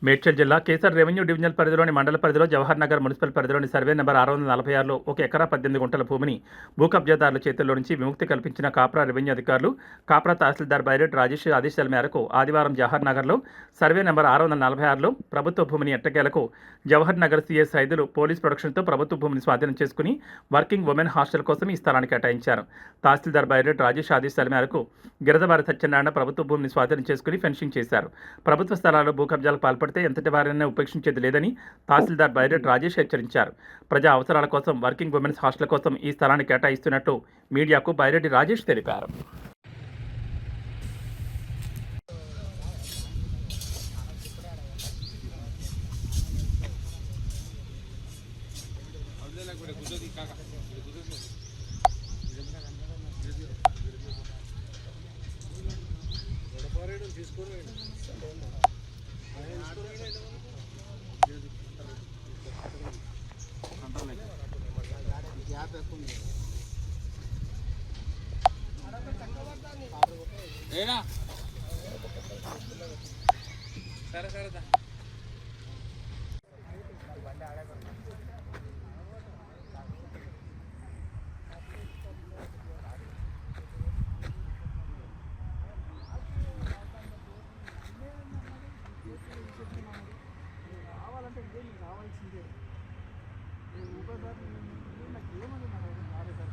మేడ్చల్ జిల్లా kesar revenue divisional పరిధిలోని మండల పరిధిలో జవహర్ నగర్ మున్సిపల్ పరిధిలోని సర్వే నెంబర్ 646లో 1 ఎకరా 18 గుంటల భూమిని భూ కబ్జాదారుల చేతుల్లో నుంచి విముక్తి కల్పించిన కాప్రా రెవెన్యూ అధికారులు కాప్రా తహసీల్దార్ బైరెట్ రాజేష్ ఆదేశాల మేరకు ఆదివారం జవహర్ నగర్లో సర్వే నెంబర్ 646లో ప్రభుత్వ భూమిని ఎట్టకేలకు జవహర్ నగర్ సిఎస్ సైదులు పోలీస్ ప్రొడక్షన్తో ప్రభుత్వ భూమిని స్వాధీనం చేసుకుని వర్కింగ్ ఉమెన్ హాస్టల్ కోసం ఈ స్థలాన్ని కేటాయించారు. తహసీల్దార్ బైరెట్ రాజేష్ ఆదేశాల మేరకు గిరదవారి సత్యనారాయణ ప్రభుత్వ భూమిని స్వాధీనం చేసుకుని ఫెన్సింగ్ చేశారు. ప్రభుత్వ స్థలాల్లో భూ కబ్జాలకు పాల్పడితే ఎంతటి వారైనా ఉపేక్షించేది లేదని తహసీల్దార్ బైరెట్ రాజేష్ హెచ్చరించారు. ప్రజా అవసరాల కోసం వర్కింగ్ ఉమెన్స్ హాస్టల్ కోసం ఈ స్థలాన్ని కేటాయిస్తున్నట్టు మీడియాకు బైరెడ్డి రాజేష్ తెలిపారు. సరే సరే కావాలంటే ఇదే కావాల్సిందే నాకు ఏమని నాకు రాలేదు సార్.